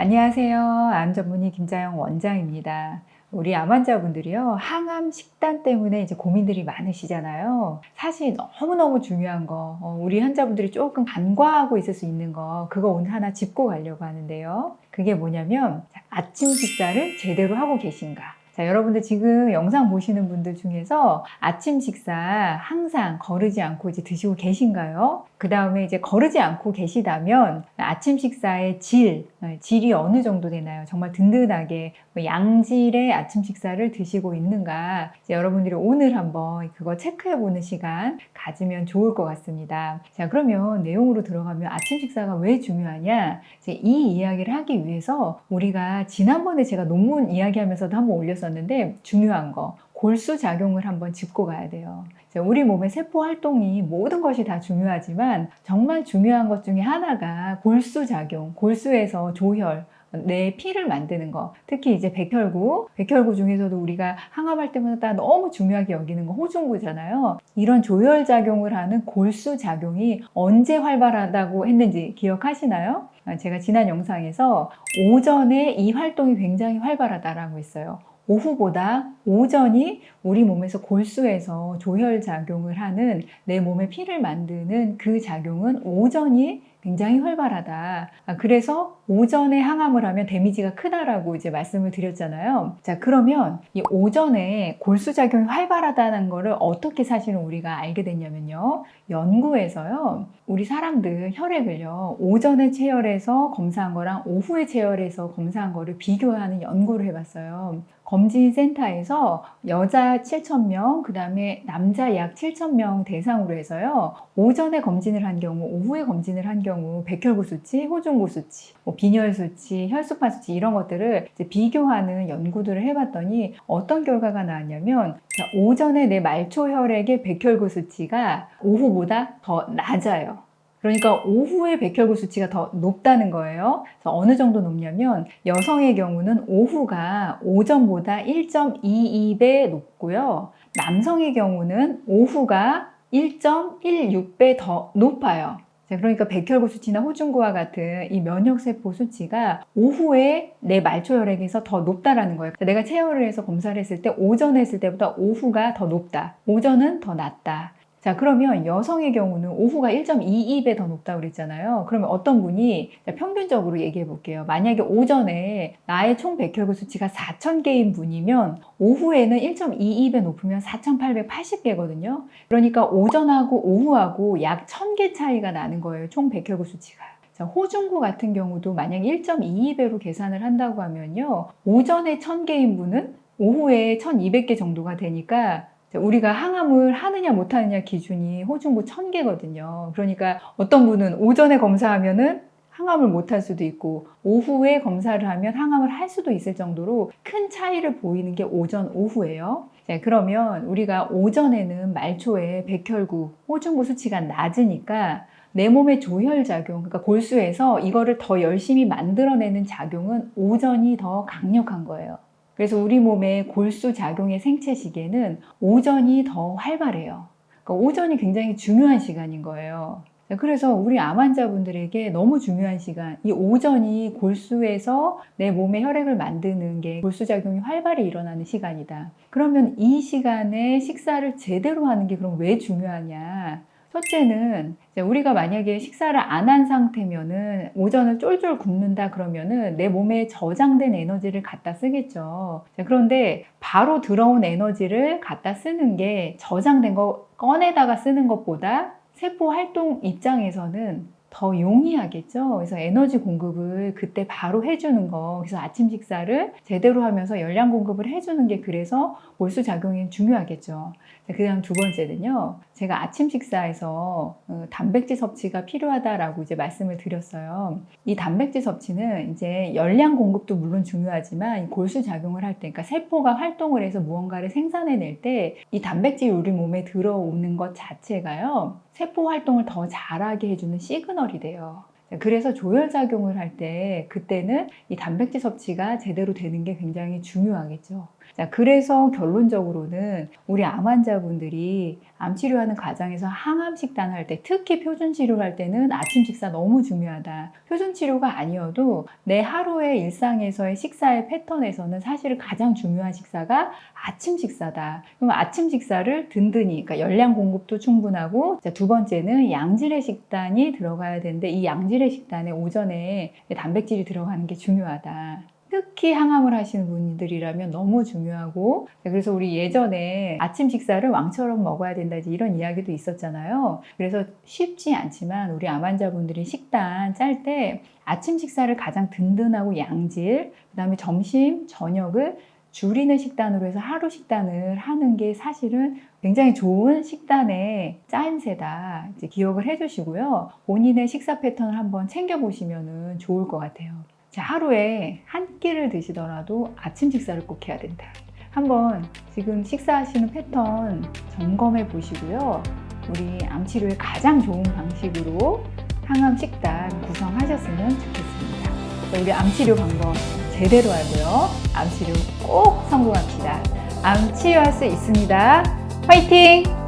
안녕하세요. 암 전문의 김자영 원장입니다. 우리 암 환자분들이요, 항암 식단 때문에 이제 고민들이 많으시잖아요. 사실 너무너무 중요한 거, 우리 환자분들이 조금 간과하고 있을 수 있는 거, 그거 오늘 하나 짚고 가려고 하는데요. 그게 뭐냐면, 아침 식사를 제대로 하고 계신가? 자, 여러분들 지금 영상 보시는 분들 중에서 아침 식사 항상 거르지 않고 이제 드시고 계신가요? 그 다음에 이제 거르지 않고 계시다면 아침 식사의 질이 어느 정도 되나요? 정말 든든하게 양질의 아침 식사를 드시고 있는가? 이제 여러분들이 오늘 한번 그거 체크해보는 시간 가지면 좋을 것 같습니다. 자, 그러면 내용으로 들어가면 아침 식사가 왜 중요하냐? 이제 이 이야기를 하기 위해서 우리가 지난번에 제가 논문 이야기하면서도 한번 올렸었는데 중요한 거, 골수 작용을 한번 짚고 가야 돼요. 우리 몸의 세포 활동이 모든 것이 다 중요하지만 정말 중요한 것 중에 하나가 골수 작용, 골수에서 조혈, 내 피를 만드는 거. 특히 이제 백혈구 중에서도 우리가 항암할 때마다 너무 중요하게 여기는 거 호중구잖아요. 이런 조혈 작용을 하는 골수 작용이 언제 활발하다고 했는지 기억하시나요? 제가 지난 영상에서 오전에 이 활동이 굉장히 활발하다라고 했어요. 오후보다 오전이 우리 몸에서 골수에서 조혈 작용을 하는 내 몸에 피를 만드는 그 작용은 오전이 굉장히 활발하다. 그래서 오전에 항암을 하면 데미지가 크다라고 이제 말씀을 드렸잖아요. 자, 그러면 이 오전에 골수 작용이 활발하다는 거를 어떻게 사실은 우리가 알게 됐냐면요. 연구에서요, 우리 사람들 혈액을요, 오전에 체열해서 검사한 거랑 오후에 체열해서 검사한 거를 비교하는 연구를 해봤어요. 검진센터에서 여자 7,000명, 그 다음에 남자 약 7,000명 대상으로 해서요, 오전에 검진을 한 경우, 오후에 검진을 한 경우, 백혈구 수치, 호중구 수치, 빈혈 수치, 혈소판 수치 이런 것들을 이제 비교하는 연구들을 해봤더니 어떤 결과가 나왔냐면, 자, 오전에 내 말초 혈액의 백혈구 수치가 오후보다 더 낮아요. 그러니까 오후에 백혈구 수치가 더 높다는 거예요. 그래서 어느 정도 높냐면 여성의 경우는 오후가 오전보다 1.22배 높고요. 남성의 경우는 오후가 1.16배 더 높아요. 그러니까 백혈구 수치나 호중구와 같은 이 면역세포 수치가 오후에 내 말초혈액에서 더 높다라는 거예요. 내가 체열을 해서 검사를 했을 때 오전에 했을 때보다 오후가 더 높다. 오전은 더 낮다. 자, 그러면 여성의 경우는 오후가 1.22배 더 높다고 그랬잖아요. 그러면 어떤 분이 평균적으로 얘기해 볼게요. 만약에 오전에 나의 총 백혈구 수치가 4,000개인 분이면 오후에는 1.22배 높으면 4,880개거든요. 그러니까 오전하고 오후하고 약 1,000개 차이가 나는 거예요. 총 백혈구 수치가. 자, 호중구 같은 경우도 만약 1.22배로 계산을 한다고 하면요. 오전에 1,000개인 분은 오후에 1,200개 정도가 되니까 우리가 항암을 하느냐 못하느냐 기준이 호중구 1,000개거든요. 그러니까 어떤 분은 오전에 검사하면은 항암을 못할 수도 있고 오후에 검사를 하면 항암을 할 수도 있을 정도로 큰 차이를 보이는 게 오전, 오후예요. 자, 그러면 우리가 오전에는 말초에 백혈구, 호중구 수치가 낮으니까 내 몸의 조혈 작용, 그러니까 골수에서 이거를 더 열심히 만들어내는 작용은 오전이 더 강력한 거예요. 그래서 우리 몸의 골수 작용의 생체 시계는 오전이 더 활발해요. 그러니까 오전이 굉장히 중요한 시간인 거예요. 그래서 우리 암 환자분들에게 너무 중요한 시간, 이 오전이 골수에서 내 몸의 혈액을 만드는 게 골수 작용이 활발히 일어나는 시간이다. 그러면 이 시간에 식사를 제대로 하는 게 그럼 왜 중요하냐? 첫째는 우리가 만약에 식사를 안 한 상태면은 오전을 쫄쫄 굶는다 그러면은 내 몸에 저장된 에너지를 갖다 쓰겠죠. 그런데 바로 들어온 에너지를 갖다 쓰는 게 저장된 거 꺼내다가 쓰는 것보다 세포 활동 입장에서는 더 용이하겠죠. 그래서 에너지 공급을 그때 바로 해주는 거. 그래서 아침 식사를 제대로 하면서 열량 공급을 해주는 게 그래서 골수 작용이 중요하겠죠. 그 다음 두 번째는요. 제가 아침 식사에서 단백질 섭취가 필요하다라고 이제 말씀을 드렸어요. 이 단백질 섭취는 이제 열량 공급도 물론 중요하지만 골수 작용을 할 때, 그러니까 세포가 활동을 해서 무언가를 생산해낼 때 이 단백질이 우리 몸에 들어오는 것 자체가요. 세포 활동을 더 잘하게 해주는 시그널이 돼요. 그래서 조혈작용을 할 때 그때는 이 단백질 섭취가 제대로 되는 게 굉장히 중요하겠죠. 자, 그래서 결론적으로는 우리 암 환자분들이 암 치료하는 과정에서 항암 식단 할 때, 특히 표준 치료를 할 때는 아침 식사 너무 중요하다. 표준 치료가 아니어도 내 하루의 일상에서의 식사의 패턴에서는 사실 가장 중요한 식사가 아침 식사다. 그럼 아침 식사를 든든히, 그러니까 열량 공급도 충분하고, 자, 두 번째는 양질의 식단이 들어가야 되는데, 이 양질의 식단에 오전에 단백질이 들어가는 게 중요하다. 특히 항암을 하시는 분들이라면 너무 중요하고, 그래서 우리 예전에 아침 식사를 왕처럼 먹어야 된다 이런 이야기도 있었잖아요. 그래서 쉽지 않지만 우리 암 환자분들이 식단 짤 때 아침 식사를 가장 든든하고 양질, 그 다음에 점심, 저녁을 줄이는 식단으로 해서 하루 식단을 하는 게 사실은 굉장히 좋은 식단의 짜임새다. 이제 기억을 해주시고요. 본인의 식사 패턴을 한번 챙겨보시면 좋을 것 같아요. 자, 하루에 한 끼를 드시더라도 아침 식사를 꼭 해야 된다. 한번 지금 식사하시는 패턴 점검해 보시고요. 우리 암 치료에 가장 좋은 방식으로 항암 식단 구성하셨으면 좋겠습니다. 우리 암 치료 방법 제대로 알고요. 암 치료 꼭 성공합시다. 암 치유할 수 있습니다. 화이팅!